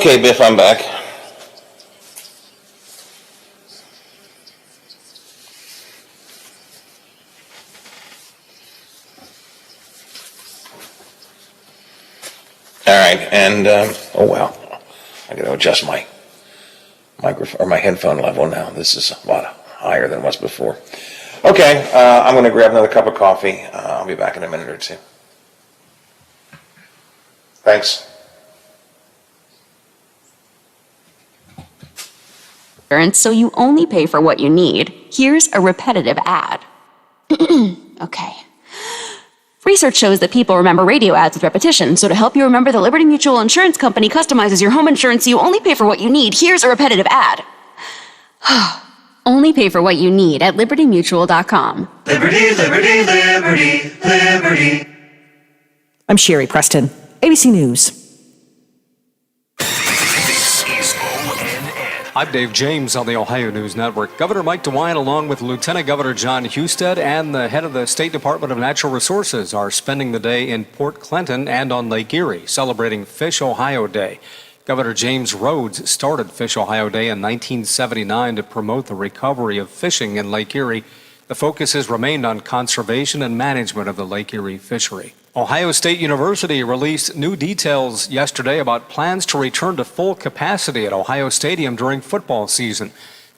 Okay, Biff, I'm back. All right, and oh wow, I got to adjust my microphone or my headphone level now. This is a lot higher than it was before. Okay, I'm going to grab another cup of coffee. I'll be back in a minute or two. Thanks. So you only pay for what you need. Here's a repetitive ad. Okay. Research shows that people remember radio ads with repetition, so to help you remember, the Liberty Mutual Insurance Company customizes your home insurance so you only pay for what you need. Here's a repetitive ad. Only pay for what you need at libertymutual.com. Liberty, liberty, liberty, liberty. I'm Sherry Preston, ABC News. I'm Dave James on the Ohio News Network. Governor Mike DeWine, along with Lieutenant Governor John Husted and the head of the State Department of Natural Resources, are spending the day in Port Clinton and on Lake Erie, celebrating Fish Ohio Day. Governor James Rhodes started Fish Ohio Day in 1979 to promote the recovery of fishing in Lake Erie. The focus has remained on conservation and management of the Lake Erie fishery. Ohio State University released new details yesterday about plans to return to full capacity at Ohio Stadium during football season.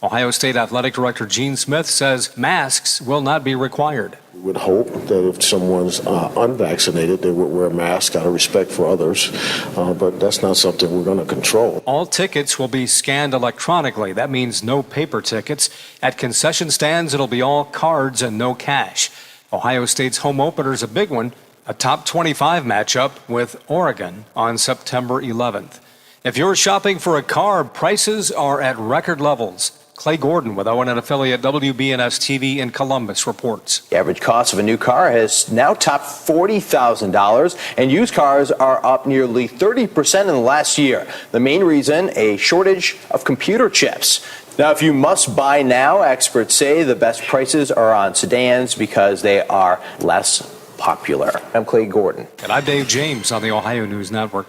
Ohio State Athletic Director Gene Smith says masks will not be required. We would hope that if someone's unvaccinated, they would wear a mask out of respect for others, but that's not something we're going to control. All tickets will be scanned electronically. That means no paper tickets. At concession stands, it'll be all cards and no cash. Ohio State's home opener is a big one, a top 25 matchup with Oregon on September 11th. If you're shopping for a car, prices are at record levels. Clay Gordon with O&N affiliate WBNS TV in Columbus reports. The average cost of a new car has now topped $40,000, and used cars are up nearly 30% in the last year. The main reason, a shortage of computer chips. Now, if you must buy now, experts say the best prices are on sedans because they are less popular. I'm Clay Gordon. And I'm Dave James on the Ohio News Network.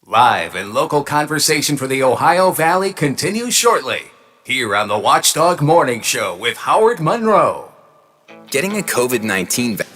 Live and local conversation for the Ohio Valley continues shortly, here on the Watchdog Morning Show with Howard Monroe. Getting a COVID-19 vaccine.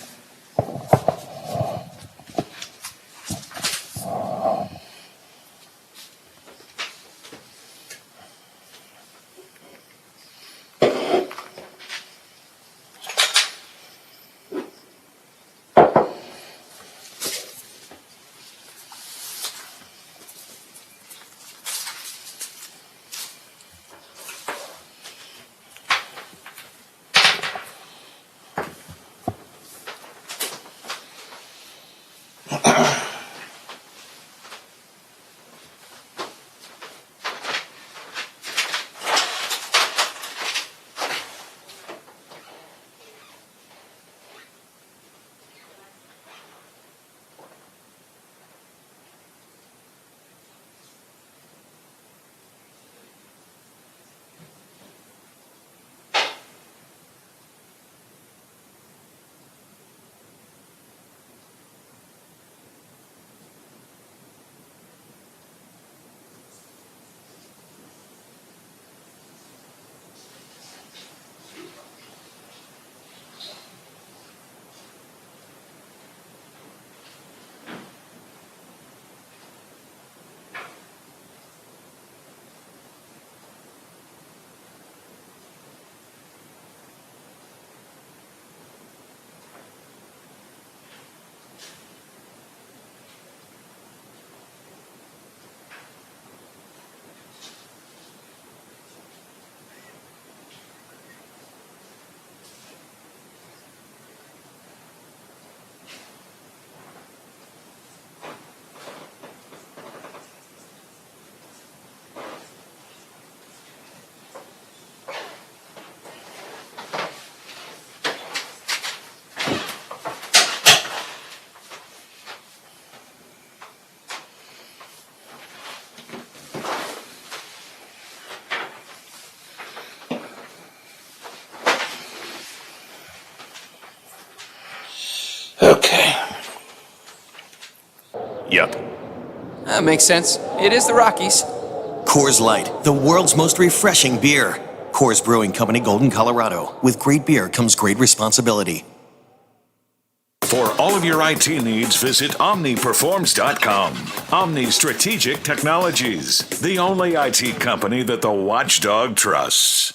Okay. Yup. That makes sense. It is the Rockies. Coors Light, the world's most refreshing beer. Coors Brewing Company, Golden, Colorado. With great beer comes great responsibility. For all of your IT needs, visit OmniPerforms.com. Omni Strategic Technologies, the only IT company that the watchdog trusts.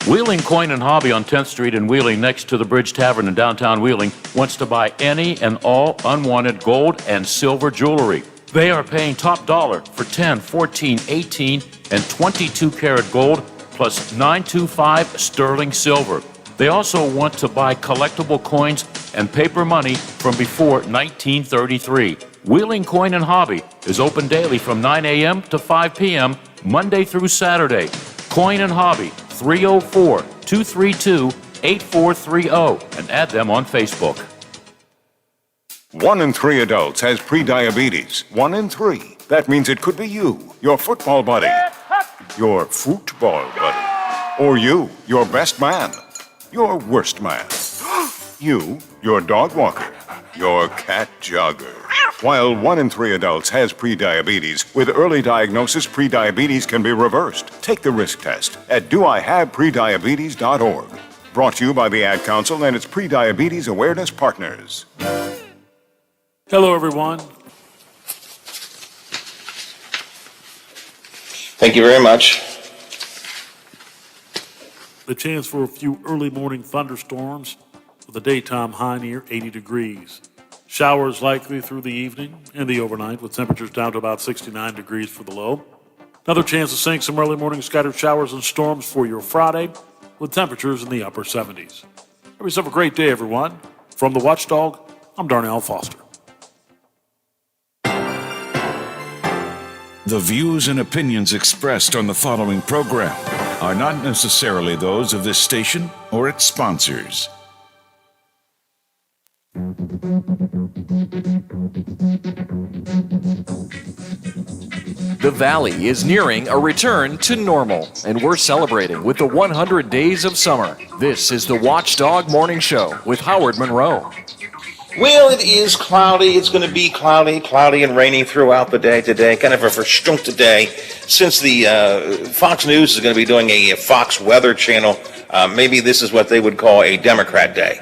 Wheeling Coin and Hobby on 10th Street in Wheeling, next to the Bridge Tavern in downtown Wheeling, wants to buy any and all unwanted gold and silver jewelry. They are paying top dollar for 10, 14, 18, and 22 karat gold plus 925 sterling silver. They also want to buy collectible coins and paper money from before 1933. Wheeling Coin and Hobby is open daily from 9 a.m. to 5 p.m., Monday through Saturday. Coin and Hobby, 304-232-8430, and add them on Facebook. 1 in 3 adults has prediabetes. 1 in 3. That means it could be you, your football buddy, your football buddy, or you, your best man, your worst man, you, your dog walker, your cat jogger. While 1 in 3 adults has prediabetes, with early diagnosis, prediabetes can be reversed. Take the risk test at doihaveprediabetes.org. Brought to you by the Ad Council and its Prediabetes Awareness Partners. Hello, everyone. Thank you very much. The chance for a few early morning thunderstorms with a daytime high near 80 degrees. Showers likely through the evening and the overnight with temperatures down to about 69 degrees for the low. Another chance of seeing some early morning scattered showers and storms for your Friday with temperatures in the upper 70s. Have yourself a great day, everyone. From the Watchdog, I'm Darnell Foster. The views and opinions expressed on the following program are not necessarily those of this station or its sponsors. The Valley is nearing a return to normal, and we're celebrating with the 100 days of summer. This is the Watchdog Morning Show with Howard Monroe. Well, it is cloudy. It's going to be cloudy and rainy throughout the day today. Kind of a verstunkte day. Since the Fox News is going to be doing a Fox Weather Channel, maybe this is what they would call a Democrat day.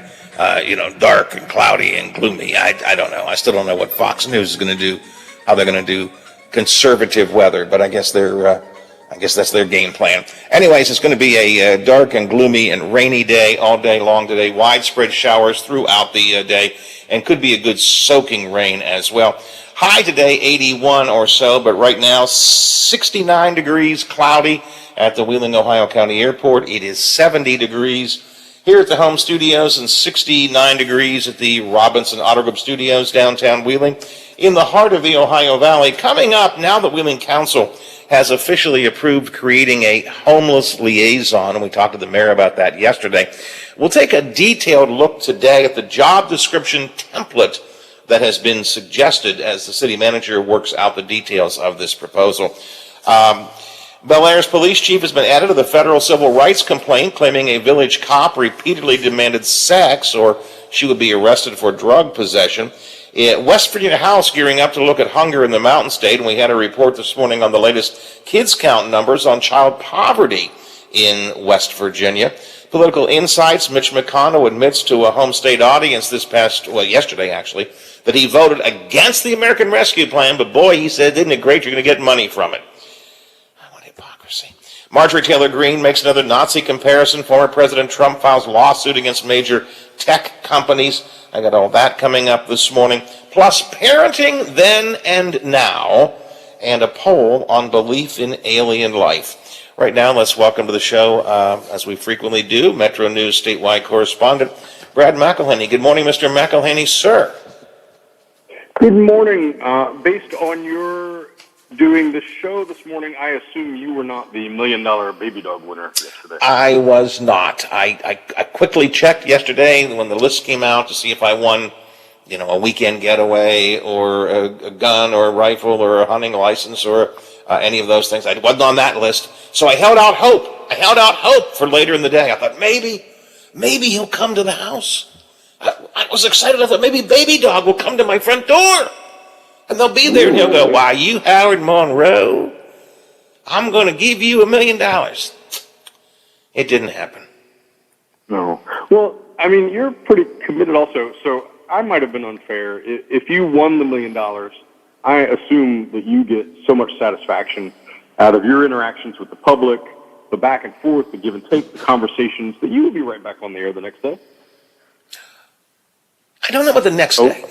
Dark and cloudy and gloomy. I don't know. I still don't know what Fox News is going to do, how they're going to do conservative weather, but I guess that's their game plan. Anyways, it's going to be a dark and gloomy and rainy day all day long today. Widespread showers throughout the day, and could be a good soaking rain as well. High today, 81 or so, but right now 69 degrees, cloudy at the Wheeling, Ohio County Airport. It is 70 degrees here at the home studios and 69 degrees at the Robinson Auto Group Studios downtown Wheeling in the heart of the Ohio Valley. Coming up, now that Wheeling Council has officially approved creating a homeless liaison, and we talked to the mayor about that yesterday, we'll take a detailed look today at the job description template that has been suggested as the city manager works out the details of this proposal. Bel Air's police chief has been added to the federal civil rights complaint, claiming a village cop repeatedly demanded sex or she would be arrested for drug possession. West Virginia House gearing up to look at hunger in the Mountain State, and we had a report this morning on the latest kids count numbers on child poverty in West Virginia. Political Insights, Mitch McConnell admits to a home state audience yesterday actually, that he voted against the American Rescue Plan, but boy, he said, isn't it great you're going to get money from it. What hypocrisy. Marjorie Taylor Greene makes another Nazi comparison. Former President Trump files lawsuit against major tech companies. I got all that coming up this morning. Plus parenting then and now, and a poll on belief in alien life. Right now, let's welcome to the show, as we frequently do, Metro News statewide correspondent Brad McElhenney. Good morning, Mr. McElhenney, sir. Good morning. Based on your doing the show this morning, I assume you were not the $1 million baby dog winner yesterday. I was not. I quickly checked yesterday when the list came out to see if I won, a weekend getaway or a gun or a rifle or a hunting license or any of those things. I wasn't on that list. So I held out hope. For later in the day. I thought maybe he'll come to the house. I was excited. I thought maybe baby dog will come to my front door. And they'll be there and he'll go, why, you Howard Monroe, I'm going to give you $1 million. It didn't happen. No. Well, I mean, you're pretty committed also, so I might have been unfair. If you won the $1 million, I assume that you get so much satisfaction out of your interactions with the public, the back and forth, the give and take, the conversations, that you will be right back on the air the next day. I don't know about the next day.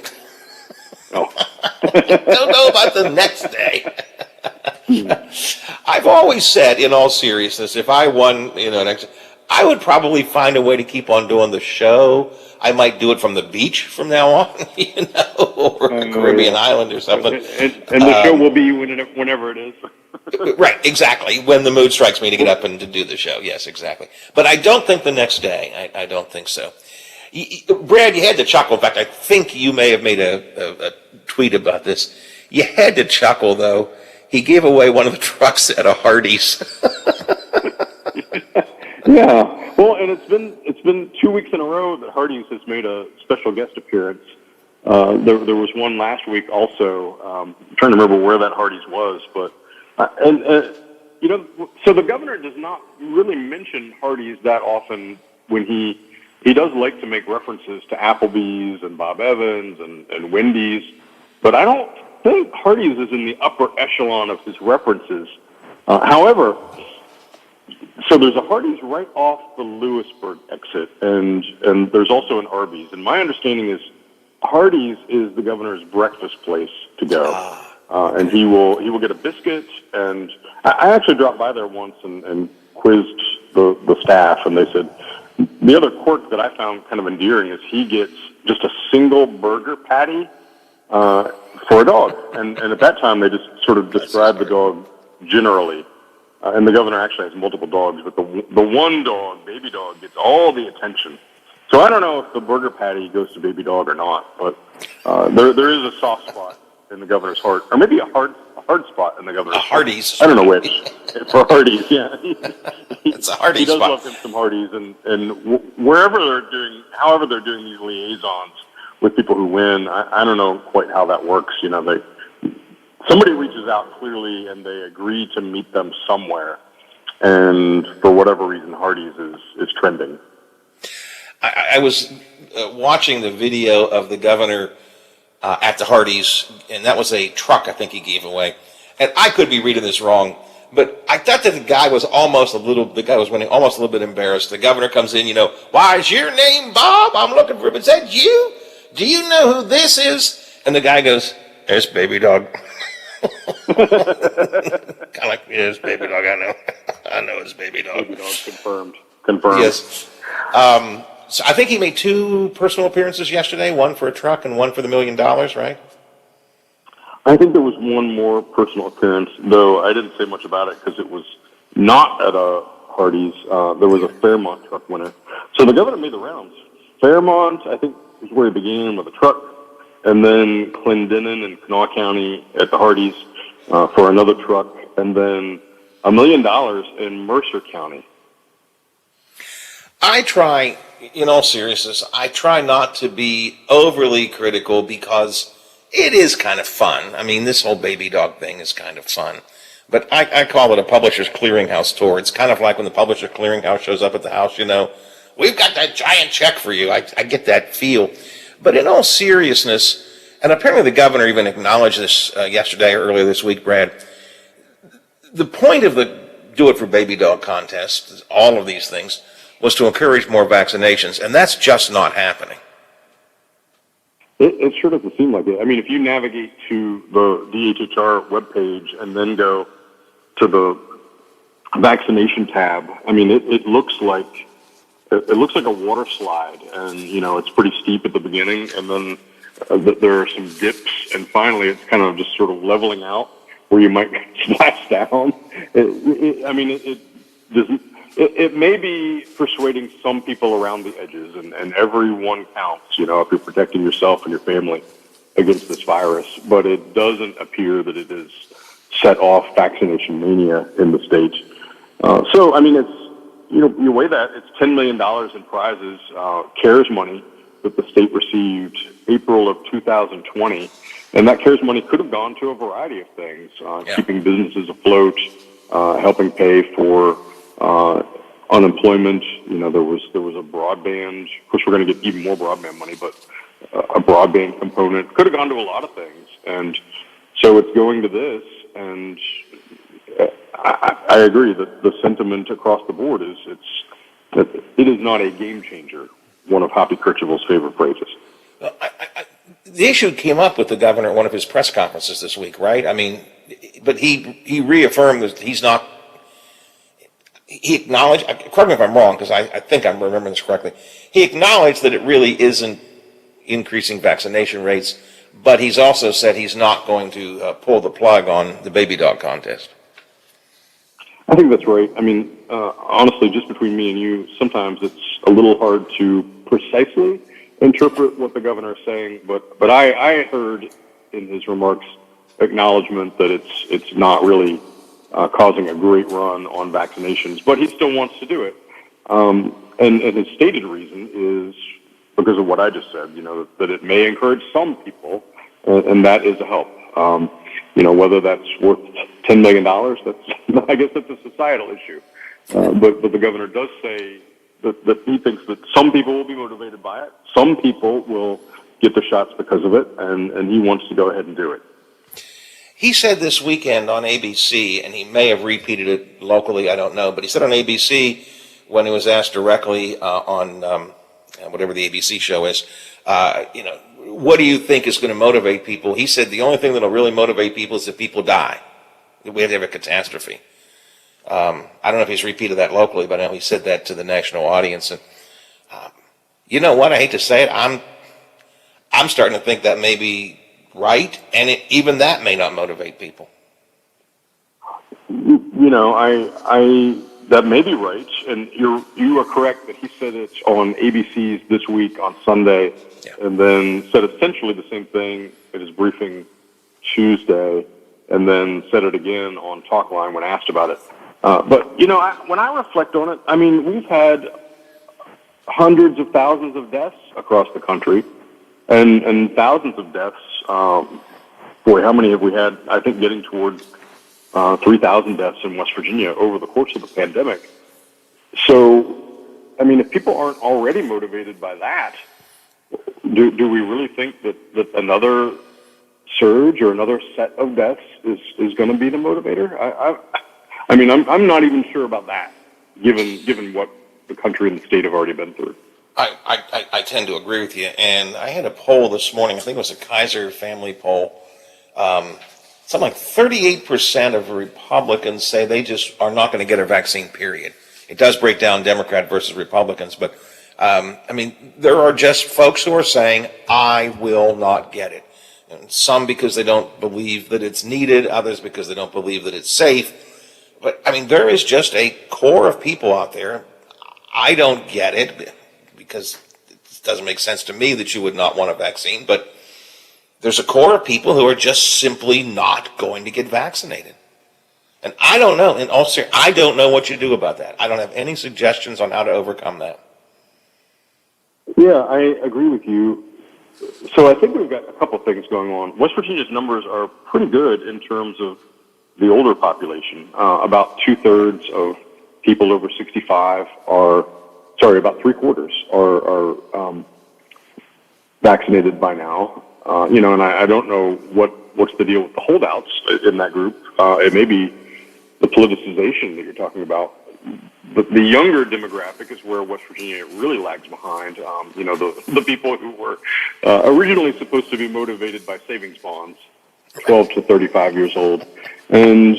Oh. I don't know about the next day. I've always said, in all seriousness, if I won, I would probably find a way to keep on doing the show. I might do it from the beach from now on, or a Caribbean island or something. And the show will be whenever it is. Right, exactly. When the mood strikes me to get up and to do the show. Yes, exactly. But I don't think the next day. I don't think so. Brad, you had to chuckle. In fact, I think you may have made a tweet about this. You had to chuckle, though. He gave away one of the trucks at a Hardee's. Yeah. Well, and it's been 2 weeks in a row that Hardee's has made a special guest appearance. There was one last week also. I'm trying to remember where that Hardee's was, but so the governor does not really mention Hardee's that often when he does like to make references to Applebee's and Bob Evans and Wendy's, but I don't think Hardee's is in the upper echelon of his references. However, so there's a Hardee's right off the Lewisburg exit, and there's also an Arby's. And my understanding is Hardee's is the governor's breakfast place to go, and he will get a biscuit. And I actually dropped by there once and quizzed the staff, and they said the other quirk that I found kind of endearing is he gets just a single burger patty for a dog, and at that time they just sort of described the dog generally. And the governor actually has multiple dogs, but the one dog, baby dog, gets all the attention. So I don't know if the burger patty goes to baby dog or not, but there is a soft spot in the governor's heart, or maybe a hard spot in the governor's heart. Hardee's. I don't know which. For Hardee's, yeah. It's a Hardee's He does spot. love him some Hardee's, and however they're doing these liaisons with people who win, I don't know quite how that works. Somebody reaches out clearly, and they agree to meet them somewhere. And for whatever reason, Hardee's is trending. I was watching the video of the governor at the Hardee's, and that was a truck I think he gave away. And I could be reading this wrong, but I thought that the guy was almost a little bit embarrassed. The governor comes in, why is your name Bob? I'm looking for him. Is that you? Do you know who this is? And the guy goes, there's baby dog. Kind of like, yes, baby dog, I know. I know it's baby dog. Baby dog confirmed. Yes. So I think he made 2 personal appearances yesterday, one for a truck and one for the $1 million, right? I think there was one more personal appearance, though I didn't say much about it because it was not at a Hardee's. There was a Fairmont truck winner. So the governor made the rounds. Fairmont, I think, is where he began with a truck, and then Clendenin and Kanawha County at the Hardee's for another truck, and then $1 million in Mercer County. I try, in all seriousness, I try not to be overly critical because it is kind of fun. I mean, this whole baby dog thing is kind of fun. But I call it a Publishers Clearinghouse tour. It's kind of like when the Publishers Clearinghouse shows up at the house, we've got that giant check for you. I get that feel. But in all seriousness, and apparently the governor even acknowledged this yesterday or earlier this week, Brad, the point of the Do It for Baby Dog contest, all of these things, was to encourage more vaccinations, and that's just not happening. It sure doesn't seem like it. I mean, if you navigate to the DHHR webpage and then go to the vaccination tab, I mean, it looks like a water slide, and it's pretty steep at the beginning, and then there are some dips, and finally it's kind of just sort of leveling out where you might splash down. It may be persuading some people around the edges, and everyone counts, if you're protecting yourself and your family against this virus, but it doesn't appear that it has set off vaccination mania in the state. So, I mean, it's, you weigh that, it's $10 million in prizes, CARES money that the state received April of 2020. And that CARES money could have gone to a variety of things, keeping businesses afloat, helping pay for unemployment. There was a broadband. Of course, we're going to get even more broadband money, but a broadband component could have gone to a lot of things. And so it's going to this. And I agree that the sentiment across the board is that it is not a game changer. One of Hoppy Kercheval's favorite phrases. The issue came up with the governor at one of his press conferences this week, right? I mean, but he reaffirmed that he's not. He acknowledged, correct me if I'm wrong, because I think I'm remembering this correctly. He acknowledged that it really isn't increasing vaccination rates, but he's also said he's not going to pull the plug on the baby dog contest. I think that's right. I mean, honestly, just between me and you, sometimes it's a little hard to precisely interpret what the governor is saying, but I heard in his remarks acknowledgement that it's not really causing a great run on vaccinations, but he still wants to do it. And his stated reason is because of what I just said, that it may encourage some people, and that is a help. Whether that's worth $10 million, I guess that's a societal issue. But the governor does say that he thinks that some people will be motivated by it. Some people will get the shots because of it, and he wants to go ahead and do it. He said this weekend on ABC, and he may have repeated it locally, I don't know, but he said on ABC when he was asked directly on whatever the ABC show is, what do you think is going to motivate people? He said the only thing that will really motivate people is if people die. We have to have a catastrophe. I don't know if he's repeated that locally, but I know he said that to the national audience. And you know what? I hate to say it. I'm starting to think that may be right, and even that may not motivate people. That may be right, and you are correct that he said it on ABC's This Week on Sunday, and then said essentially the same thing at his briefing Tuesday, and then said it again on Talkline when asked about it. But when I reflect on it, I mean, we've had hundreds of thousands of deaths across the country, and thousands of deaths. How many have we had? I think getting towards 3,000 deaths in West Virginia over the course of the pandemic. So, I mean, if people aren't already motivated by that, do we really think that another surge or another set of deaths is going to be the motivator? I mean, I'm not even sure about that, given what the country and the state have already been through. I tend to agree with you. And I had a poll this morning, I think it was a Kaiser family poll. Something like 38% of Republicans say they just are not going to get a vaccine, period. It does break down Democrat versus Republicans, but I mean, there are just folks who are saying, I will not get it. And some because they don't believe that it's needed, others because they don't believe that it's safe. But I mean, there is just a core of people out there. I don't get it because it doesn't make sense to me that you would not want a vaccine, but there's a core of people who are just simply not going to get vaccinated. And I don't know, in all seriousness, I don't know what you do about that. I don't have any suggestions on how to overcome that. Yeah, I agree with you. So I think we've got a couple things going on. West Virginia's numbers are pretty good in terms of the older population. About 2/3 of people over 65 about 3/4 are vaccinated by now. And I don't know what's the deal with the holdouts in that group. It may be the politicization that you're talking about. But the younger demographic is where West Virginia really lags behind. The people who were originally supposed to be motivated by savings bonds, 12 to 35 years old. And,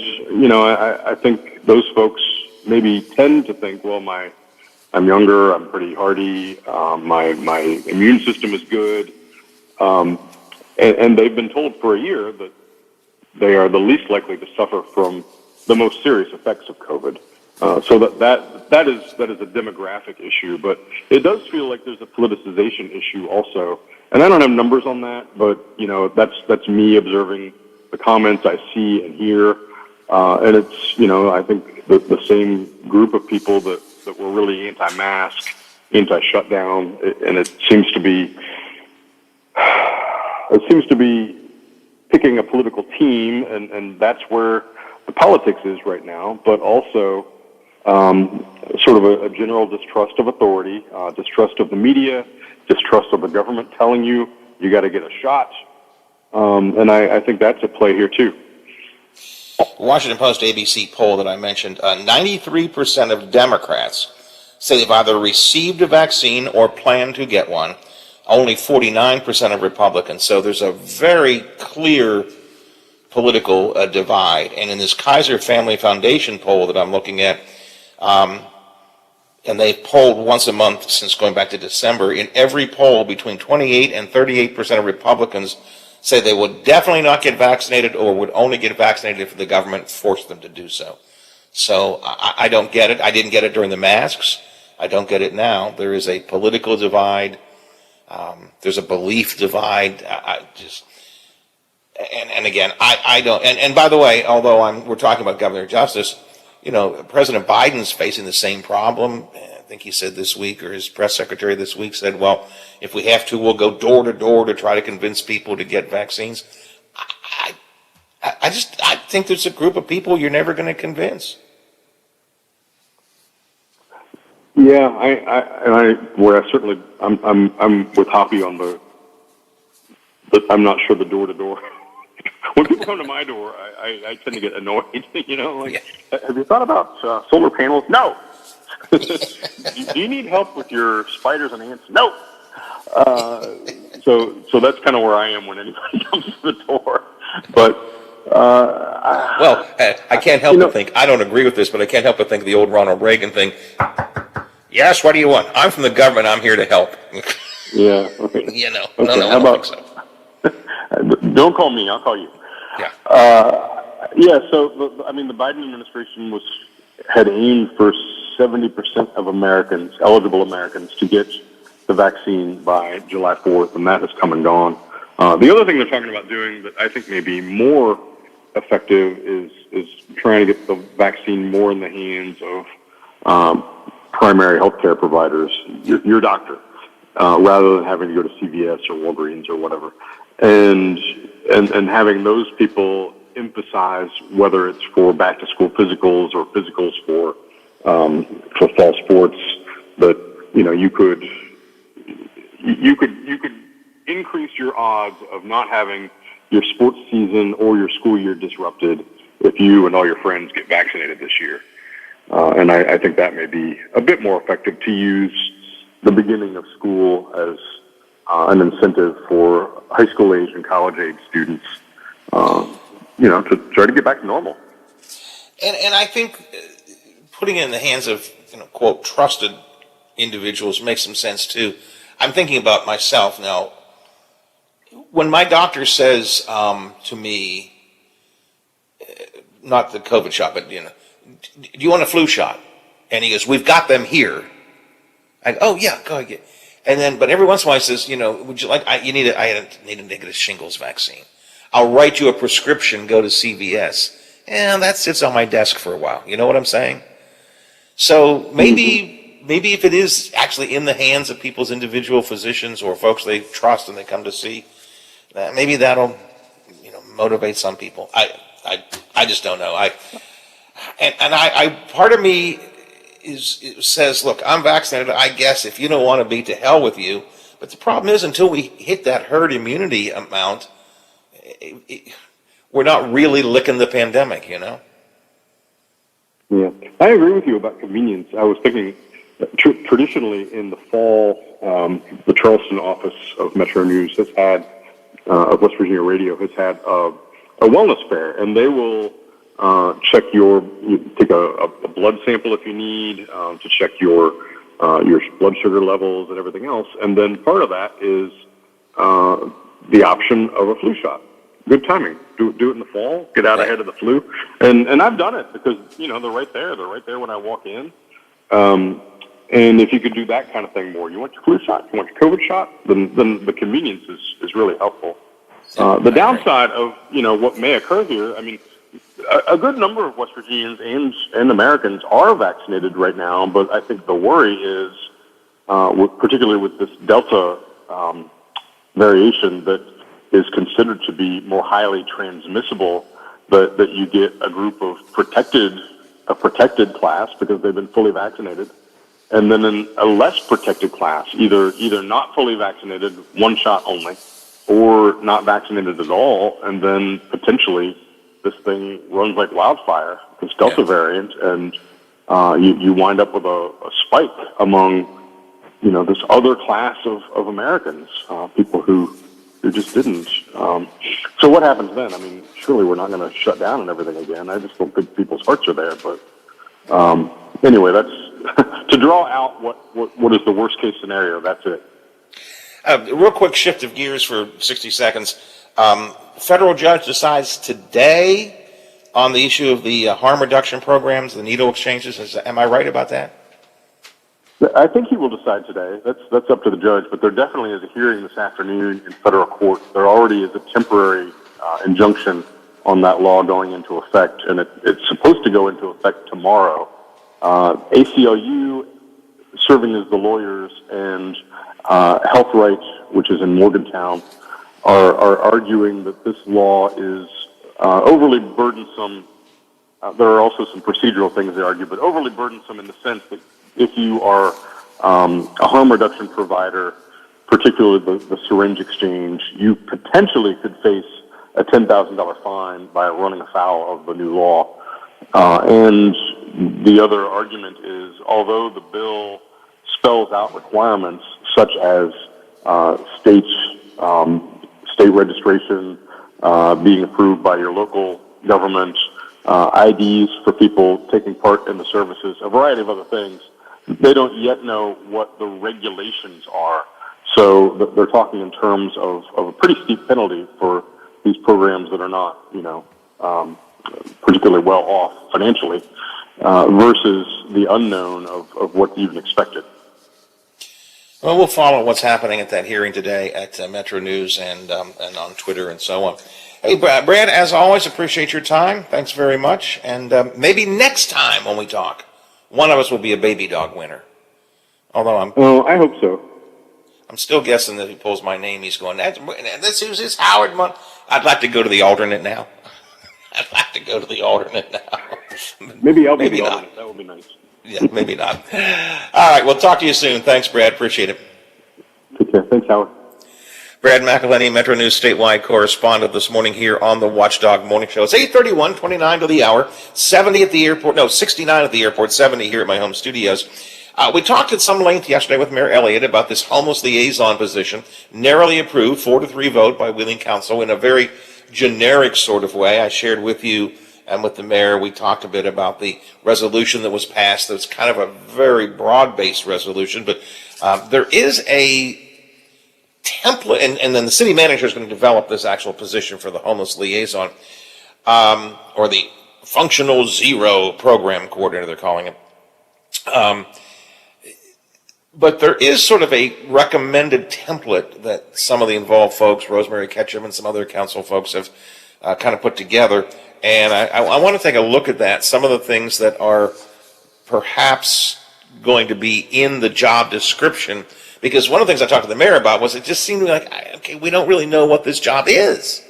I think those folks maybe tend to think, well, I'm younger, I'm pretty hardy, my immune system is good. And they've been told for a year that they are the least likely to suffer from the most serious effects of COVID. So that is a demographic issue, but it does feel like there's a politicization issue also. And I don't have numbers on that, but that's me observing the comments I see and hear, and it's I think the same group of people that were really anti-mask, anti-shutdown, and it seems to be picking a political team, and that's where the politics is right now, but also sort of a general distrust of authority, distrust of the media, distrust of the government telling you got to get a shot. And I think that's at play here, too. Washington Post ABC poll that I mentioned, 93% of Democrats say they've either received a vaccine or plan to get one. Only 49% of Republicans. So there's a very clear political divide. And in this Kaiser Family Foundation poll that I'm looking at, and they've polled once a month since going back to December, in every poll between 28 and 38% of Republicans say they would definitely not get vaccinated or would only get vaccinated if the government forced them to do so. So I don't get it. I didn't get it during the masks. I don't get it now. There is a political divide. There's a belief divide. And again, I don't. And by the way, although we're talking about Governor Justice, President Biden's facing the same problem. I think he said this week, or his press secretary this week said, well, if we have to, we'll go door to door to try to convince people to get vaccines. I think there's a group of people you're never going to convince. Yeah, I'm with Hoppy on the I'm not sure the door to door. When people come to my door, I tend to get annoyed. Have you thought about solar panels? No. Do you need help with your spiders and ants? No. So that's kind of where I am when anybody comes to the door. But I can't help but think, I don't agree with this, but I can't help but think of the old Ronald Reagan thing. Yes, what do you want? I'm from the government. I'm here to help. Yeah. Okay. Okay, how about? So. Don't call me. I'll call you. Yeah. So the Biden administration had aimed for 70% of Americans, eligible Americans, to get the vaccine by July 4th, and that has come and gone. The other thing they're talking about doing that I think may be more effective is trying to get the vaccine more in the hands of primary healthcare providers, your doctor, rather than having to go to CVS or Walgreens or whatever, and having those people emphasize whether it's for back to school physicals or physicals for fall sports, that you could increase your odds of not having your sports season or your school year disrupted if you and all your friends get vaccinated this year. And I think that may be a bit more effective to use the beginning of school as an incentive for high school age and college age students, to try to get back to normal. And I think putting it in the hands of, quote, trusted individuals makes some sense too. I'm thinking about myself now. When my doctor says to me, not the COVID shot, but, do you want a flu shot? And he goes, we've got them here. I go, oh yeah, go ahead. And then, but every once in a while he says, would you like, I need a negative shingles vaccine. I'll write you a prescription, go to CVS. And that sits on my desk for a while. You know what I'm saying? So maybe if it is actually in the hands of people's individual physicians or folks they trust and they come to see, maybe that'll, motivate some people. I just don't know. I part of me says, look, I'm vaccinated. I guess if you don't want to be, to hell with you. But the problem is, until we hit that herd immunity amount, we're not really licking the pandemic, Yeah, I agree with you about convenience. I was thinking traditionally in the fall, the Charleston office of Metro News has had, of West Virginia Radio has had a wellness fair, and they will check take a blood sample if you need, to check your blood sugar levels and everything else. And then part of that is the option of a flu shot. Good timing. Do it in the fall. Get out ahead of the flu. And I've done it because, they're right there. They're right there when I walk in. And if you could do that kind of thing more, you want your flu shot, you want your COVID shot, then the convenience is really helpful. The downside of, what may occur here, a good number of West Virginians and Americans are vaccinated right now, but I think the worry is, particularly with this Delta variation, that is considered to be more highly transmissible, that you get a group of protected class because they've been fully vaccinated, and then in a less protected class, either not fully vaccinated, one shot only, or not vaccinated at all, and then potentially this thing runs like wildfire, this Delta variant, and you wind up with a spike among, this other class of Americans, people who just didn't. So what happens then? I mean, surely we're not going to shut down and everything again. I just don't think people's hearts are there. But anyway, that's to draw out what is the worst case scenario. That's it. Real quick shift of gears for 60 seconds. Federal judge decides today on the issue of the harm reduction programs, the needle exchanges. Am I right about that? I think he will decide today. That's up to the judge, but there definitely is a hearing this afternoon in federal court. There already is a temporary injunction on that law going into effect, and it's supposed to go into effect tomorrow. ACLU, serving as the lawyers, and Health Rights, which is in Morgantown, are arguing that this law is overly burdensome. There are also some procedural things they argue, but overly burdensome in the sense that if you are a harm reduction provider, particularly the syringe exchange, you potentially could face a $10,000 fine by running afoul of the new law. And the other argument is, although the bill spells out requirements such as state registration, being approved by your local government, IDs for people taking part in the services, a variety of other things, they don't yet know what the regulations are. So they're talking in terms of a pretty steep penalty for these programs that are not, particularly well off financially, versus the unknown of what's even expected. Well, we'll follow what's happening at that hearing today at Metro News and on Twitter and so on. Hey, Brad, as always, appreciate your time. Thanks very much. And maybe next time when we talk, one of us will be a baby dog winner. Although I hope so. I'm still guessing that if he pulls my name, he's going, this is Howard Munn. I'd like to go to the alternate now. I'd like to go to the alternate now. Maybe I'll be maybe the not. alternate. That would be nice. Yeah, maybe not. All right, we'll talk to you soon. Thanks, Brad. Appreciate it. Take care. Thanks, Howard. Brad McElhenney, Metro News statewide correspondent this morning here on the Watchdog Morning Show. It's 8:31, 29 to the hour, 70 at the airport, no, 69 at the airport, 70 here at my home studios. We talked at some length yesterday with Mayor Elliott about this homeless liaison position, narrowly approved, 4-3 vote by Wheeling Council in a very generic sort of way. I shared with you and with the mayor, we talked a bit about the resolution that was passed. That's kind of a very broad-based resolution, but there is a template, and then the city manager is going to develop this actual position for the homeless liaison, or the functional zero program coordinator, they're calling it. But there is sort of a recommended template that some of the involved folks, Rosemary Ketchum and some other council folks, have kind of put together. And I want to take a look at that, some of the things that are perhaps going to be in the job description. Because one of the things I talked to the mayor about was it just seemed like, okay, we don't really know what this job is.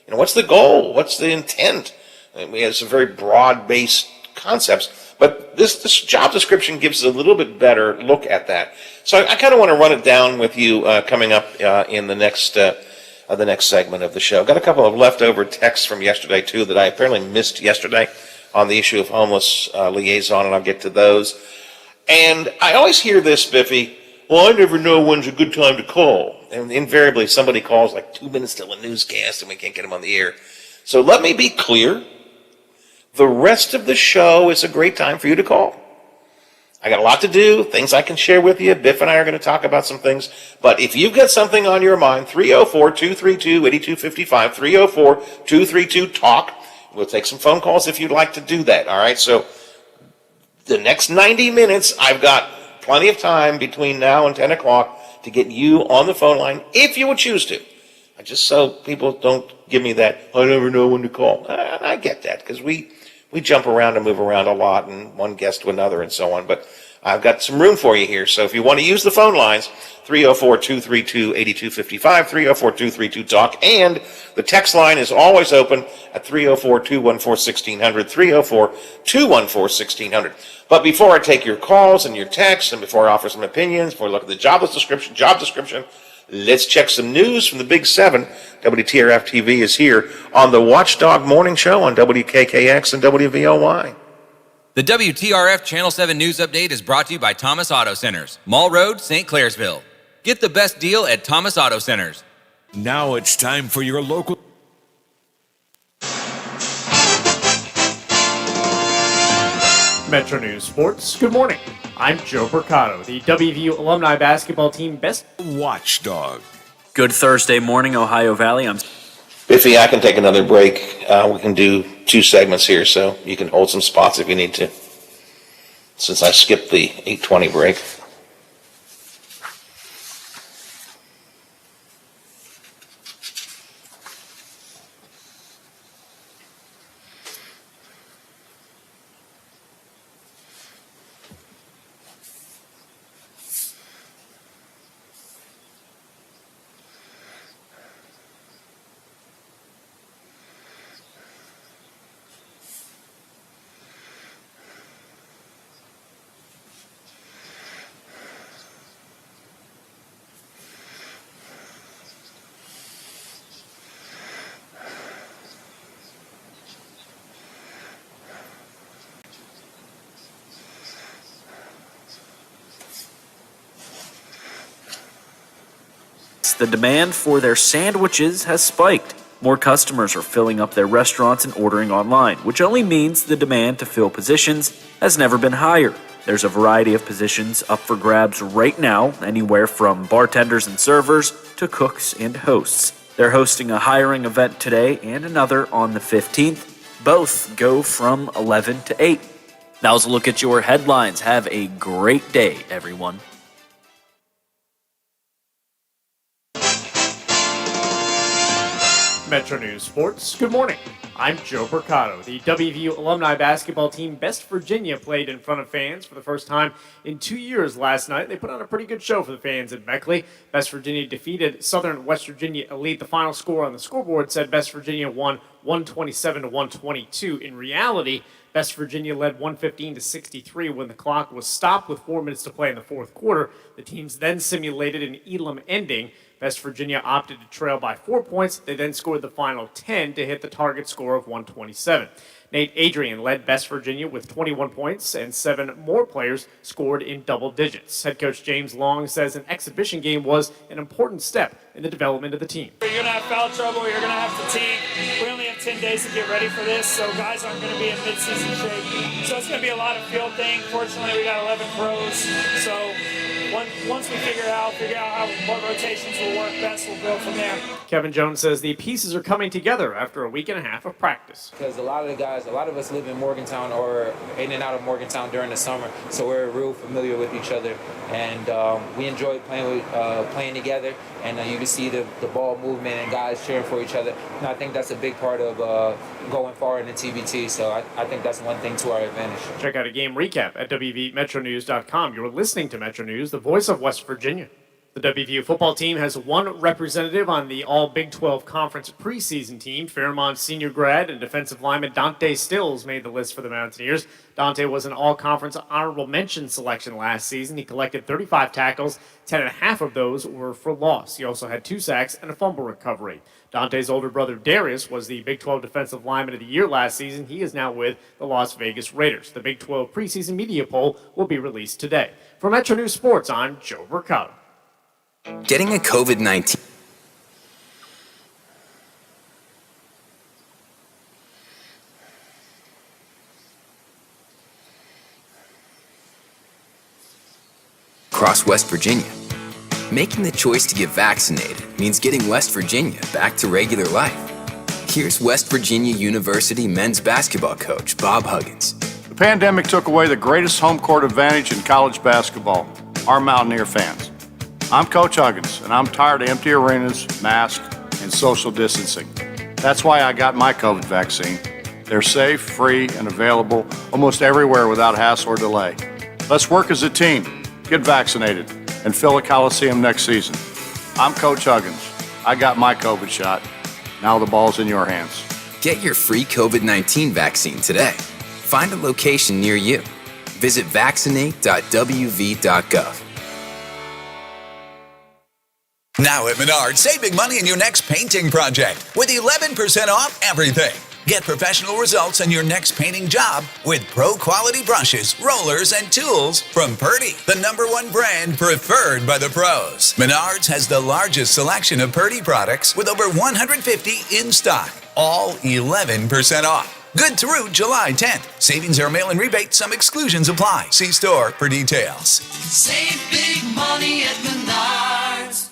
What's the goal? What's the intent? And we have some very broad-based concepts. But this job description gives us a little bit better look at that. So I kind of want to run it down with you coming up in the next segment of the show. Got a couple of leftover texts from yesterday, too, that I apparently missed yesterday on the issue of homeless liaison, and I'll get to those. And I always hear this, Biffy, well, I never know when's a good time to call. And invariably, somebody calls like 2 minutes till a newscast, and we can't get them on the air. So let me be clear. The rest of the show is a great time for you to call. I got a lot to do, things I can share with you. Biff and I are going to talk about some things. But if you've got something on your mind, 304-232-8255, 304-232-TALK. We'll take some phone calls if you'd like to do that, all right? So the next 90 minutes, I've got plenty of time between now and 10 o'clock to get you on the phone line if you would choose to. Just so people don't give me that, I never know when to call. I get that, because we jump around and move around a lot, and one guest to another and so on. But I've got some room for you here. So if you want to use the phone lines, 304-232-8255, 304-232-TALK, and the text line is always open at 304-214-1600, 304-214-1600. But before I take your calls and your texts, and before I offer some opinions, before I look at the job description, let's check some news from the Big Seven. WTRF TV is here on the Watchdog Morning Show on WKKX and WVOY. The WTRF Channel 7 News Update is brought to you by Thomas Auto Centers, Mall Road, St. Clairsville. Get the best deal at Thomas Auto Centers. Now it's time for your local... Metro News Sports. Good morning. I'm Joe Mercado, the WVU alumni basketball team best watchdog. Good Thursday morning, Ohio Valley. I'm Biffy, I can take another break. We can do 2 segments here, so you can hold some spots if you need to, since I skipped the 8:20 break. The demand for their sandwiches has spiked. More customers are filling up their restaurants and ordering online, which only means the demand to fill positions has never been higher. There's a variety of positions up for grabs right now, anywhere from bartenders and servers to cooks and hosts. They're hosting a hiring event today and another on the 15th. Both go from 11 to 8. Now's a look at your headlines. Have a great day, everyone. Metro News Sports. Good morning. I'm Joe Mercado. The WVU alumni basketball team Best Virginia played in front of fans for the first time in 2 years last night. They put on a pretty good show for the fans at Beckley. Best Virginia defeated Southern West Virginia Elite. The final score on the scoreboard said Best Virginia won 127-122. In reality, Best Virginia led 115-63 when the clock was stopped with 4 minutes to play in the fourth quarter. The teams then simulated an Elam ending. West Virginia opted to trail by 4 points. They then scored the final 10 to hit the target score of 127. Nate Adrian led West Virginia with 21 points, and 7 more players scored in double digits. Head coach James Long says an exhibition game was an important step in the development of the team. You're going to have foul trouble. You're going to have fatigue. We only have 10 days to get ready for this, so guys aren't going to be in mid-season shape. So it's going to be a lot of field thing. Fortunately, we got 11 pros, so once we figure out what rotations will work best, we'll go from there. Kevin Jones says the pieces are coming together after a week and a half of practice. Because a lot of us live in Morgantown or in and out of Morgantown during the summer, so we're real familiar with each other, and we enjoy playing together. And you can see the ball movement and guys cheering for each other. And I think that's a big part of going forward in the TBT. So I think that's one thing to our advantage. Check out a game recap at WVMetroNews.com. You're listening to Metro News, the voice of West Virginia. The WVU football team has one representative on the All Big 12 Conference preseason team. Fairmont senior grad and defensive lineman Dante Stills made the list for the Mountaineers. Dante was an all-conference honorable mention selection last season. He collected 35 tackles, 10.5 of those were for loss. He also had 2 sacks and a fumble recovery. Dante's older brother Darius was the Big 12 Defensive Lineman of the Year last season. He is now with the Las Vegas Raiders. The Big 12 preseason media poll will be released today. For Metro News Sports, I'm Joe Mercado. Getting a COVID-19 across West Virginia. Making the choice to get vaccinated means getting West Virginia back to regular life. Here's West Virginia University men's basketball coach Bob Huggins. The pandemic took away the greatest home court advantage in college basketball, our Mountaineer fans. I'm Coach Huggins, and I'm tired of empty arenas, masks, and social distancing. That's why I got my COVID vaccine. They're safe, free, and available almost everywhere without hassle or delay. Let's work as a team, get vaccinated, and fill a Coliseum next season. I'm Coach Huggins. I got my COVID shot. Now the ball's in your hands. Get your free COVID-19 vaccine today. Find a location near you. Visit vaccinate.wv.gov. Now at Menards, save big money in your next painting project with 11% off everything. Get professional results in your next painting job with pro-quality brushes, rollers, and tools from Purdy, the #1 brand preferred by the pros. Menards has the largest selection of Purdy products with over 150 in stock, all 11% off. Good through July 10th. Savings are mail-in rebate. Some exclusions apply. See store for details. Save big money at Menards.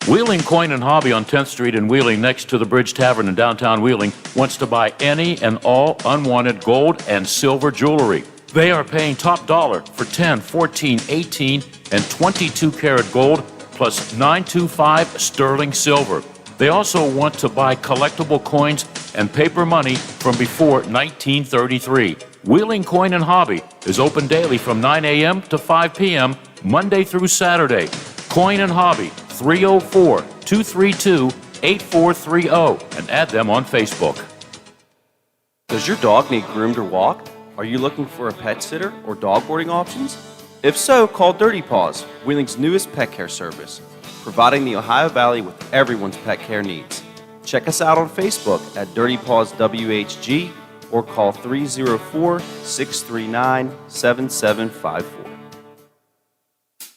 Wheeling Coin and Hobby on 10th Street in Wheeling next to the Bridge Tavern in downtown Wheeling wants to buy any and all unwanted gold and silver jewelry. They are paying top dollar for 10, 14, 18, and 22 karat gold plus 925 sterling silver. They also want to buy collectible coins and paper money from before 1933. Wheeling Coin and Hobby is open daily from 9 a.m. to 5 p.m. Monday through Saturday. Coin and Hobby, 304-232-8430, and add them on Facebook. Does your dog need groomed or walked? Are you looking for a pet sitter or dog boarding options? If so, call Dirty Paws, Wheeling's newest pet care service, providing the Ohio Valley with everyone's pet care needs. Check us out on Facebook at Dirty Paws WHG or call 304-639-7754.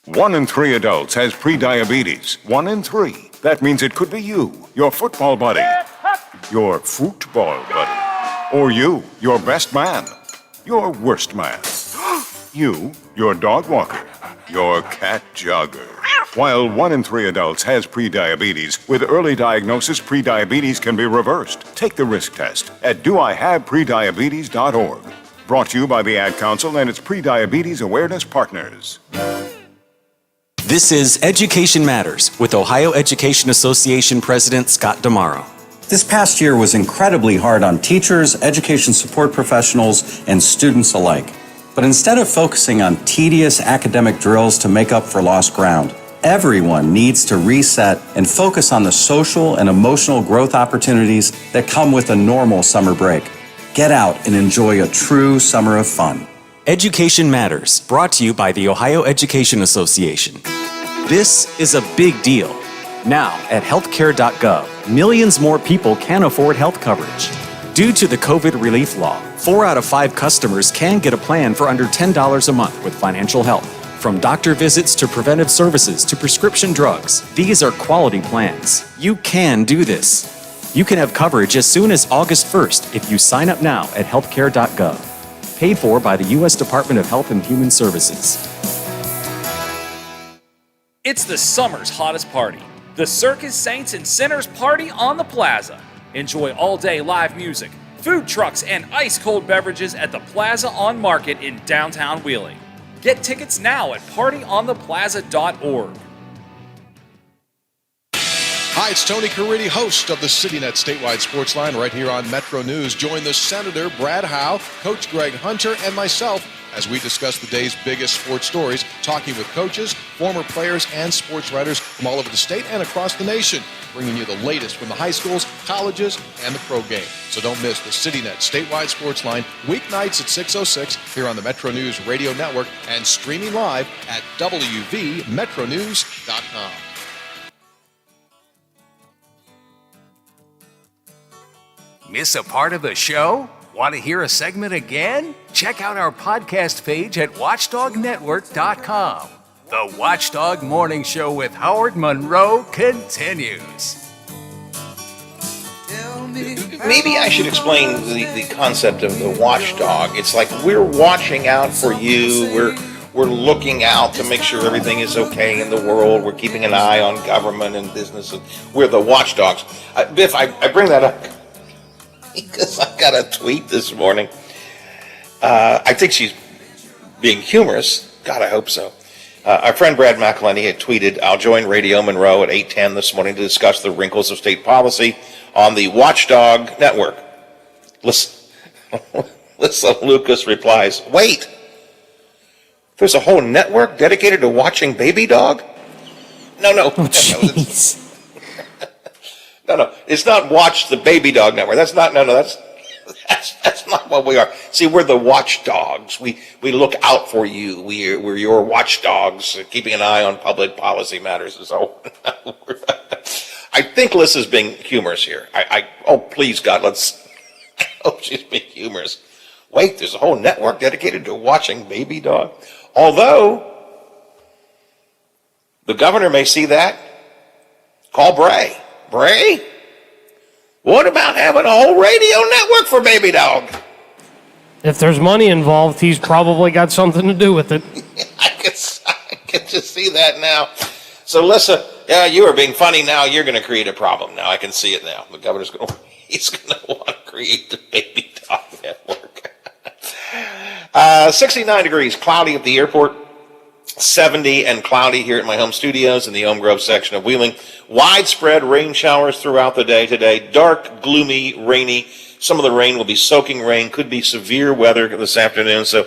1 in 3 adults has prediabetes. 1 in 3. That means it could be you, your football buddy, your football buddy, or you, your best man, your worst man, you, your dog walker, your cat jogger. While 1 in 3 adults has prediabetes, with early diagnosis, prediabetes can be reversed. Take the risk test at doihaveprediabetes.org. Brought to you by the Ad Council and its prediabetes awareness partners. This is Education Matters with Ohio Education Association President Scott Damaro. This past year was incredibly hard on teachers, education support professionals, and students alike. But instead of focusing on tedious academic drills to make up for lost ground, everyone needs to reset and focus on the social and emotional growth opportunities that come with a normal summer break. Get out and enjoy a true summer of fun. Education Matters, brought to you by the Ohio Education Association. This is a big deal. Now, at healthcare.gov, millions more people can afford health coverage. Due to the COVID relief law, 4 out of 5 customers can get a plan for under $10 a month with financial help. From doctor visits to preventive services to prescription drugs, these are quality plans. You can do this. You can have coverage as soon as August 1st if you sign up now at healthcare.gov. Paid for by the U.S. Department of Health and Human Services. It's the summer's hottest party, the Circus Saints and Sinners Party on the Plaza. Enjoy all-day live music, food trucks, and ice-cold beverages at the Plaza on Market in downtown Wheeling. Get tickets now at partyontheplaza.org. Hi, it's Tony Caridi, host of the CityNet Statewide Sports Line right here on Metro News. Join the Senator, Brad Howe, Coach Greg Hunter, and myself as we discuss the day's biggest sports stories, talking with coaches, former players, and sports writers from all over the state and across the nation, bringing you the latest from the high schools, colleges, and the pro game. So don't miss the CityNet Statewide Sports Line weeknights at 6:06 here on the Metro News Radio Network and streaming live at wvmetronews.com. Miss a part of the show? Want to hear a segment again? Check out our podcast page at watchdognetwork.com. The Watchdog Morning Show with Howard Monroe continues. Maybe I should explain the concept of the watchdog. It's like we're watching out for you. We're looking out to make sure everything is okay in the world. We're keeping an eye on government and business. We're the watchdogs. Biff, I bring that up because I got a tweet this morning. I think she's being humorous. God, I hope so. Our friend Brad McElhenney had tweeted, "I'll join Radio Monroe at 8:10 this morning to discuss the wrinkles of state policy on the Watchdog Network." Listen, Lucas replies, "Wait, There's a whole network dedicated to watching Baby Dog? No. Oh, jeez. No. It's not Watch the Baby Dog Network. That's not, that's not what we are. See, we're the watchdogs. We look out for you. We're your watchdogs, keeping an eye on public policy matters. So I think Liz is being humorous here. Oh, please, God, I hope she's being humorous. Wait, there's a whole network dedicated to watching Baby Dog? Although, the governor may see that. Call Bray. Bray? What about having a whole radio network for Baby Dog? If there's money involved, he's probably got something to do with it. I can just see that now. So, Lissa, yeah, you are being funny now. You're going to create a problem now. I can see it now. The governor's he's going to want to create the Baby Dog network. 69 degrees, cloudy at the airport. 70 and cloudy here at my home studios in the Elm Grove section of Wheeling. Widespread rain showers throughout the day today. Dark, gloomy, rainy. Some of the rain will be soaking rain. Could be severe weather this afternoon. So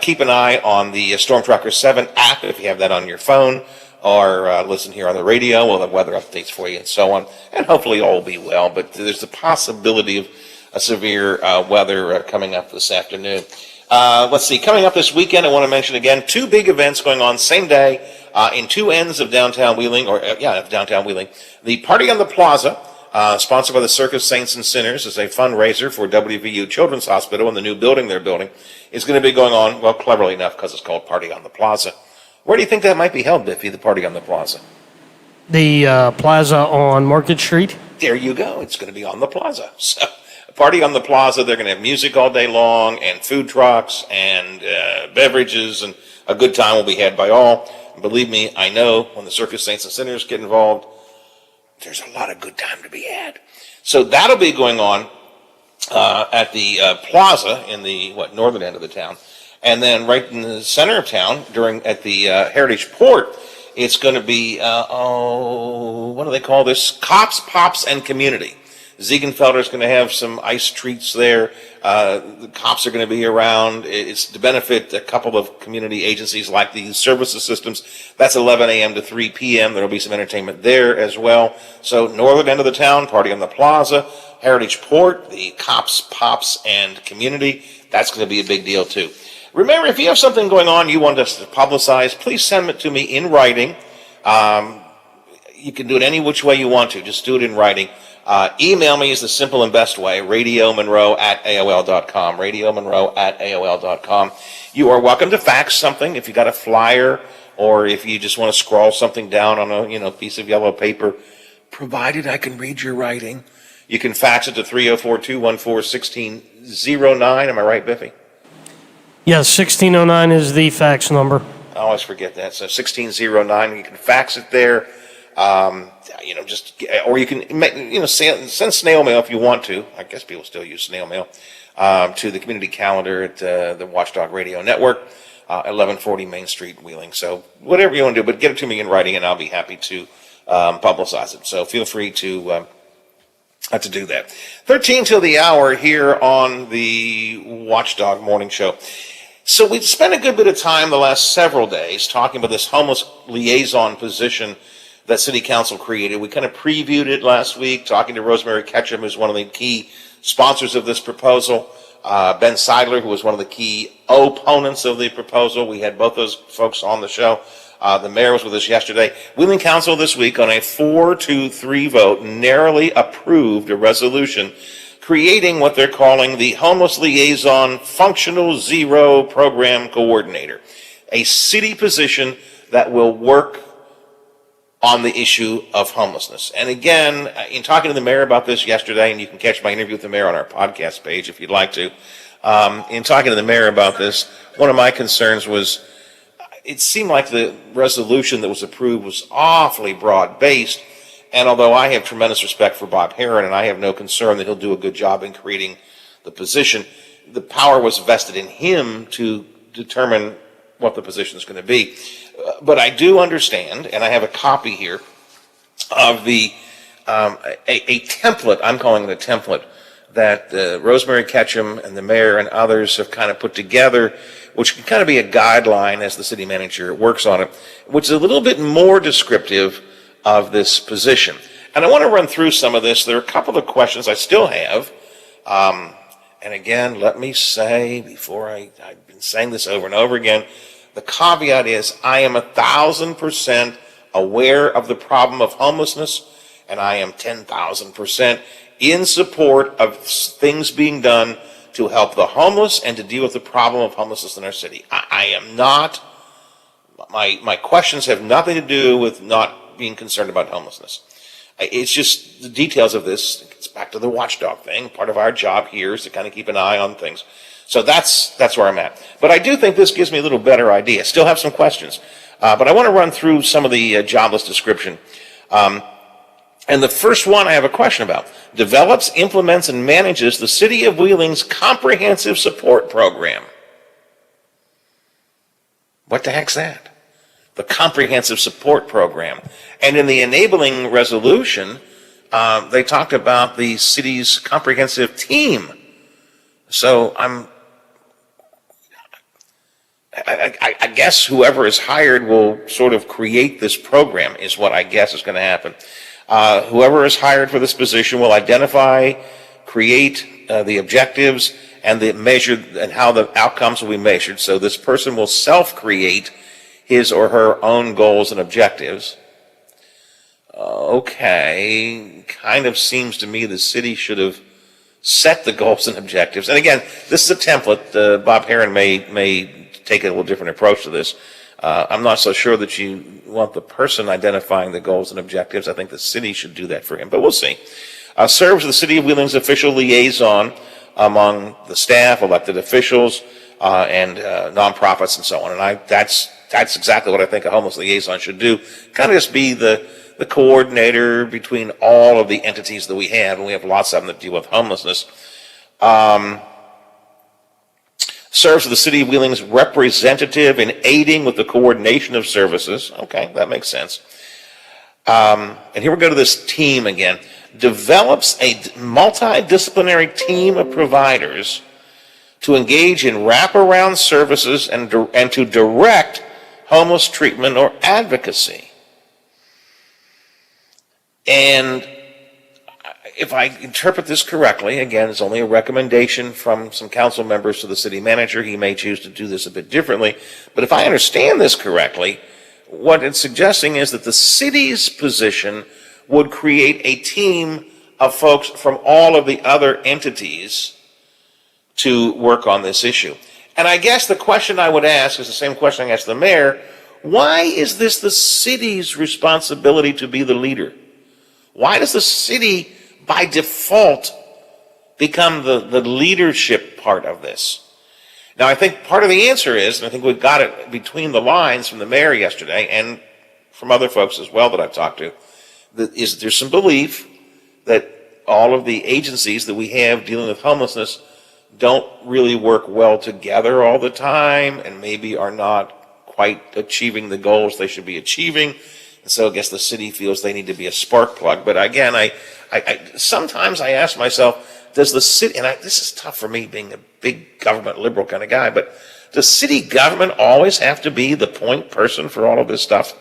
keep an eye on the Storm Tracker 7 app if you have that on your phone, or listen here on the radio. We'll have weather updates for you and so on. And hopefully all will be well. But there's the possibility of a severe weather coming up this afternoon. Let's see, coming up this weekend, I want to mention again, 2 big events going on same day in 2 ends of downtown Wheeling, downtown Wheeling. The Party on the Plaza, sponsored by the Circus Saints and Sinners, is a fundraiser for WVU Children's Hospital and the new building they're building. Is going to be going on, well, cleverly enough, because it's called Party on the Plaza. Where do you think that might be held, Biffy, the Party on the Plaza? The plaza on Market Street? There you go. It's going to be on the plaza. So, Party on the Plaza, they're going to have music all day long and food trucks and beverages, and a good time will be had by all. And believe me, I know when the Circus Saints and Sinners get involved, there's a lot of good time to be had. So that'll be going on at the plaza in the northern end of the town. And then right in the center of town, at the Heritage Port, it's going to be, what do they call this? Cops, Pops, and Community. Ziegenfelder's going to have some ice treats there. The cops are going to be around. It's to benefit a couple of community agencies like the services systems. That's 11 a.m. to 3 p.m. There will be some entertainment there as well. So northern end of the town, Party on the Plaza, Heritage Port, the Cops, Pops, and Community. That's going to be a big deal too. Remember, if you have something going on you want us to publicize, please send it to me in writing. You can do it any which way you want to. Just do it in writing. Email me is the simple and best way, radiomonroe@aol.com, radiomonroe@aol.com. You are welcome to fax something if you got a flyer or if you just want to scrawl something down on a piece of yellow paper, provided I can read your writing. You can fax it to 304-214-1609. Am I right, Biffy? Yes, 1609 is the fax number. I always forget that. So 1609, you can fax it there. Or you can send snail mail if you want to. I guess people still use snail mail to the community calendar at the Watchdog Radio Network, 1140 Main Street, Wheeling. So whatever you want to do, but get it to me in writing, and I'll be happy to publicize it. So feel free to do that. 13 till the hour here on the Watchdog Morning Show. So we've spent a good bit of time the last several days talking about this homeless liaison position that City Council created. We kind of previewed it last week, talking to Rosemary Ketchum, who's one of the key sponsors of this proposal. Ben Seidler, who was one of the key opponents of the proposal. We had both those folks on the show. The mayor was with us yesterday. Wheeling Council this week, on a 4-3 vote, narrowly approved a resolution creating what they're calling the Homeless Liaison Functional Zero Program Coordinator, a city position that will work on the issue of homelessness. And again, in talking to the mayor about this yesterday, and you can catch my interview with the mayor on our podcast page if you'd like to, in talking to the mayor about this, one of my concerns was it seemed like the resolution that was approved was awfully broad-based, and although I have tremendous respect for Bob Herron, and I have no concern that he'll do a good job in creating the position, the power was vested in him to determine what the position is going to be. But I do understand, and I have a copy here of the a template, I'm calling it a template, that Rosemary Ketchum and the mayor and others have kind of put together, which can kind of be a guideline as the city manager works on it, which is a little bit more descriptive of this position. And I want to run through some of this. There are a couple of questions I still have. And again, let me say, before I've been saying this over and over again, the caveat is I am 1,000% aware of the problem of homelessness, and I am 10,000% in support of things being done to help the homeless and to deal with the problem of homelessness in our city. I am not, my questions have nothing to do with not being concerned about homelessness. It's just the details of this. It's back to the watchdog thing. Part of our job here is to kind of keep an eye on things. So that's where I'm at. But I do think this gives me a little better idea. Still have some questions. But I want to run through some of the job list description. And the first one I have a question about. Develops, implements, and manages the City of Wheeling's comprehensive support program. What the heck's that? The comprehensive support program. And in the enabling resolution, they talked about the city's comprehensive team. So I guess whoever is hired will sort of create this program is what I guess is going to happen. Whoever is hired for this position will identify, create the objectives and the measure and how the outcomes will be measured. So this person will self-create his or her own goals and objectives. Okay, kind of seems to me the city should have set the goals and objectives. And again, this is a template. Bob Heron may take a little different approach to this. I'm not so sure that you want the person identifying the goals and objectives. I think the city should do that for him, but we'll see. Serves the City of Wheeling's official liaison among the staff, elected officials, and nonprofits and so on. And that's exactly what I think a homeless liaison should do. Kind of just be the coordinator between all of the entities that we have, and we have lots of them that deal with homelessness. Serves the City of Wheeling's representative in aiding with the coordination of services. Okay, that makes sense. And here we go to this team again. Develops a multidisciplinary team of providers to engage in wraparound services and to direct homeless treatment or advocacy. And if I interpret this correctly, again, it's only a recommendation from some council members to the city manager. He may choose to do this a bit differently. But if I understand this correctly, what it's suggesting is that the city's position would create a team of folks from all of the other entities to work on this issue. And I guess the question I would ask is the same question I asked the mayor. Why is this the city's responsibility to be the leader? Why does the city, by default, become the leadership part of this? Now, I think part of the answer is, and I think we got it between the lines from the mayor yesterday and from other folks as well that I've talked to, that is there's some belief that all of the agencies that we have dealing with homelessness don't really work well together all the time and maybe are not quite achieving the goals they should be achieving. And so I guess the city feels they need to be a spark plug. But again, I sometimes I ask myself, does the city, and this is tough for me being a big government liberal kind of guy, but does city government always have to be the point person for all of this stuff?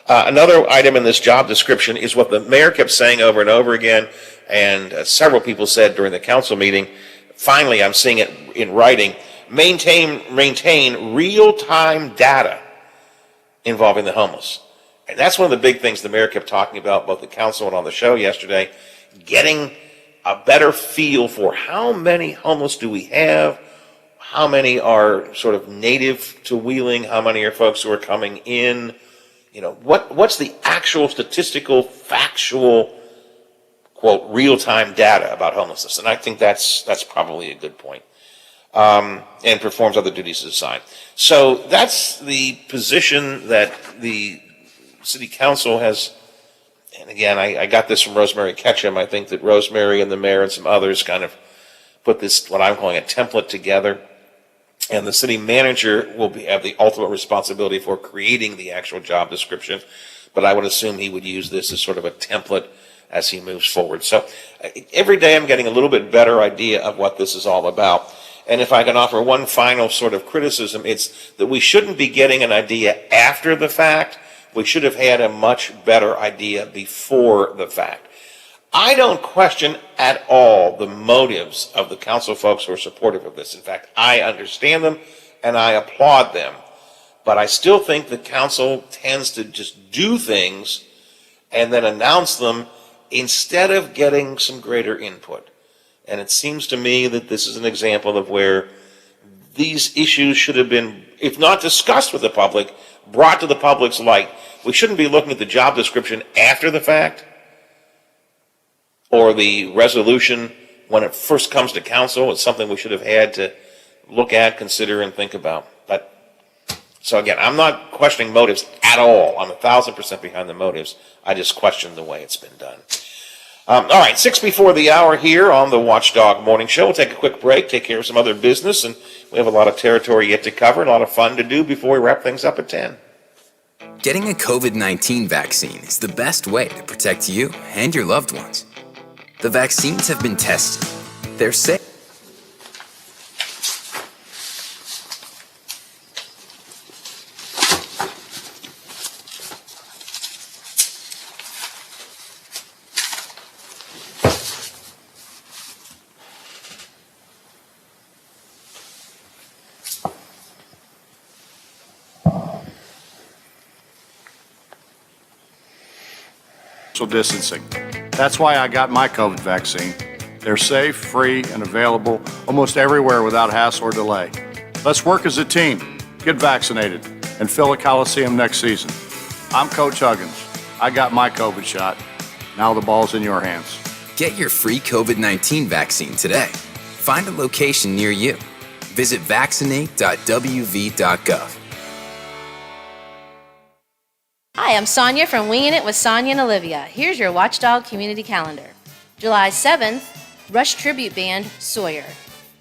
Another item in this job description is what the mayor kept saying over and over again, and several people said during the council meeting. Finally, I'm seeing it in writing. Maintain real-time data involving the homeless. And that's one of the big things the mayor kept talking about, both the council and on the show yesterday, getting a better feel for how many homeless do we have, how many are sort of native to Wheeling, how many are folks who are coming in, what's the actual statistical, factual, quote, real-time data about homelessness. And I think that's probably a good point. And performs other duties assigned. So that's the position that the city council has, and again, I got this from Rosemary Ketchum. I think that Rosemary and the mayor and some others kind of put this, what I'm calling a template together. And the city manager will have the ultimate responsibility for creating the actual job description. But I would assume he would use this as sort of a template as he moves forward. So every day I'm getting a little bit better idea of what this is all about. And if I can offer one final sort of criticism, it's that we shouldn't be getting an idea after the fact. We should have had a much better idea before the fact. I don't question at all the motives of the council folks who are supportive of this. In fact, I understand them and I applaud them. But I still think the council tends to just do things and then announce them instead of getting some greater input. And it seems to me that this is an example of where these issues should have been, if not discussed with the public, brought to the public's light. We shouldn't be looking at the job description after the fact or the resolution when it first comes to council. It's something we should have had to look at, consider, and think about. But so again, I'm not questioning motives at all. I'm 1,000% behind the motives. I just question the way it's been done. All right, 6 before the hour here on the Watchdog Morning Show. We'll take a quick break, take care of some other business, and we have a lot of territory yet to cover, and a lot of fun to do before we wrap things up at 10. Getting a COVID-19 vaccine is the best way to protect you and your loved ones. The vaccines have been tested. They're safe. Social distancing. That's why I got my COVID vaccine. They're safe, free, and available almost everywhere without hassle or delay. Let's work as a team, get vaccinated, and fill a Coliseum next season. I'm Coach Huggins. I got my COVID shot. Now the ball's in your hands. Get your free COVID-19 vaccine today. Find a location near you. Visit vaccinate.wv.gov. Hi, I'm Sonia from Winging It with Sonia and Olivia. Here's your Watchdog Community Calendar. July 7th, Rush Tribute Band, Sawyer.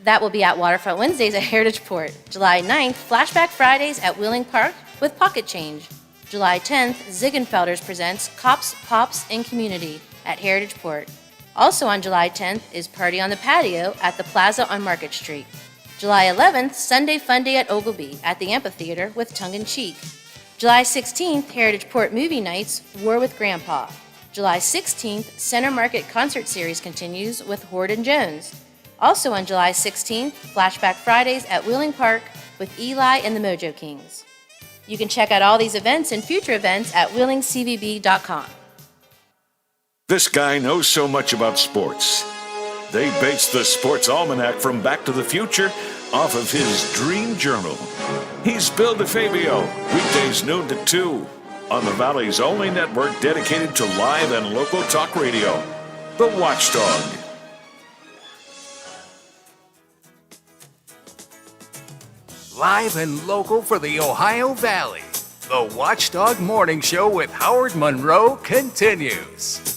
That will be at Waterfront Wednesdays at Heritage Port. July 9th, Flashback Fridays at Wheeling Park with Pocket Change. July 10th, Ziegenfelders presents Cops, Pops, and Community at Heritage Port. Also on July 10th is Party on the Patio at the Plaza on Market Street. July 11th, Sunday Fun Day at Ogilvy at the Amphitheater with Tongue in Cheek. July 16th, Heritage Port Movie Nights, War with Grandpa. July 16th, Center Market Concert Series continues with Horde and Jones. Also on July 16th, Flashback Fridays at Wheeling Park with Eli and the Mojo Kings. You can check out all these events and future events at wheelingcvb.com. This guy knows so much about sports. They based the Sports Almanac from Back to the Future off of his dream journal. He's Bill DeFabio, weekdays noon to 2, on the Valley's only network dedicated to live and local talk radio, The Watchdog. Live and local for the Ohio Valley, the Watchdog Morning Show with Howard Monroe continues.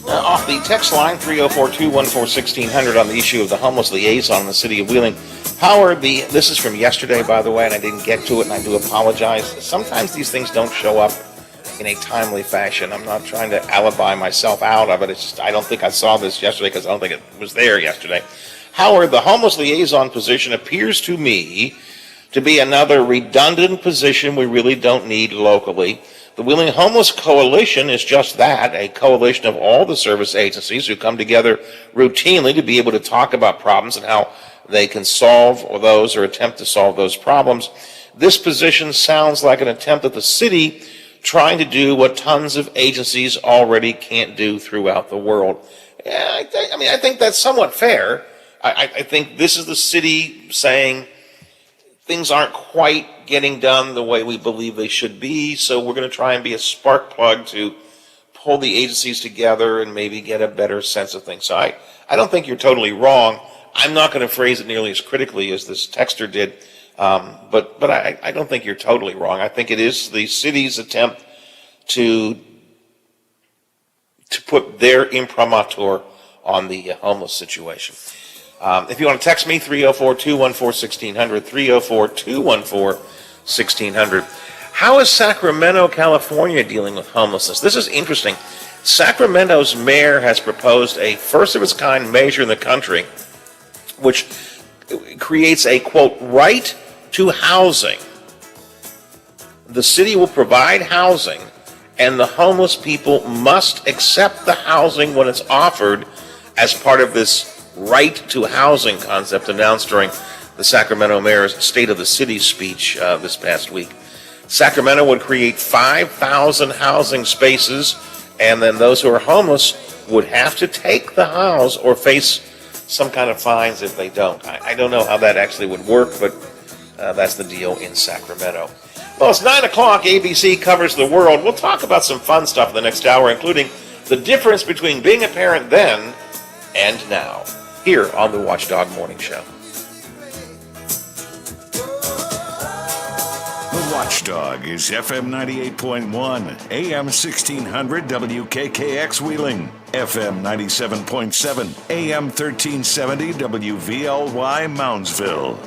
Off the text line, 304-214-1600 on the issue of the homeless liaison in the city of Wheeling. Howard, this is from yesterday, by the way, and I didn't get to it, and I do apologize. Sometimes these things don't show up in a timely fashion. I'm not trying to alibi myself out of it. It's just I don't think I saw this yesterday because I don't think it was there yesterday. Howard, the homeless liaison position appears to me to be another redundant position we really don't need locally. The Wheeling Homeless Coalition is just that, a coalition of all the service agencies who come together routinely to be able to talk about problems and how they can solve those or attempt to solve those problems. This position sounds like an attempt at the city trying to do what tons of agencies already can't do throughout the world. Yeah, I think that's somewhat fair. I think this is the city saying things aren't quite getting done the way we believe they should be, so we're going to try and be a spark plug to pull the agencies together and maybe get a better sense of things. So I don't think you're totally wrong. I'm not going to phrase it nearly as critically as this texter did, but I don't think you're totally wrong. I think it is the city's attempt to put their imprimatur on the homeless situation. If you want to text me, 304-214-1600, 304-214-1600. How is Sacramento, California dealing with homelessness? This is interesting. Sacramento's mayor has proposed a first-of-its-kind measure in the country which creates a, quote, right to housing. The city will provide housing, and the homeless people must accept the housing when it's offered as part of this right to housing concept announced during the Sacramento mayor's State of the City speech this past week. Sacramento would create 5,000 housing spaces, and then those who are homeless would have to take the house or face some kind of fines if they don't. I don't know how that actually would work, but that's the deal in Sacramento. Well, it's 9 o'clock. ABC covers the world. We'll talk about some fun stuff in the next hour, including the difference between being a parent then and now, here on the Watchdog Morning Show. The Watchdog is FM 98.1, AM 1600 WKKX Wheeling, FM 97.7, AM 1370 WVLY Moundsville.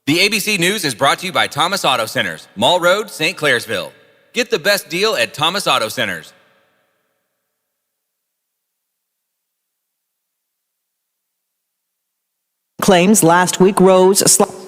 The ABC News is brought to you by Thomas Auto Centers, Mall Road, St. Clairsville. Get the best deal at Thomas Auto Centers. Claims last week rose slightly.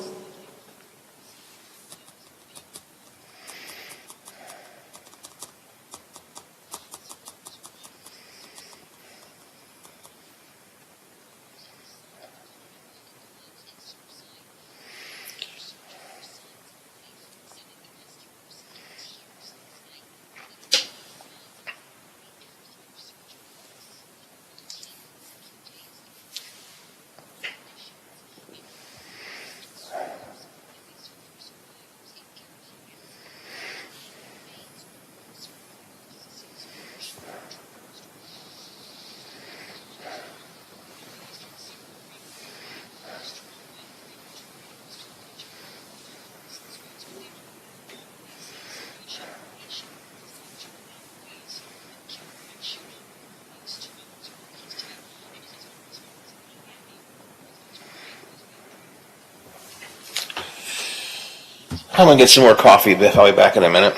I'm going to get some more coffee, Biff. I'll be back in a minute.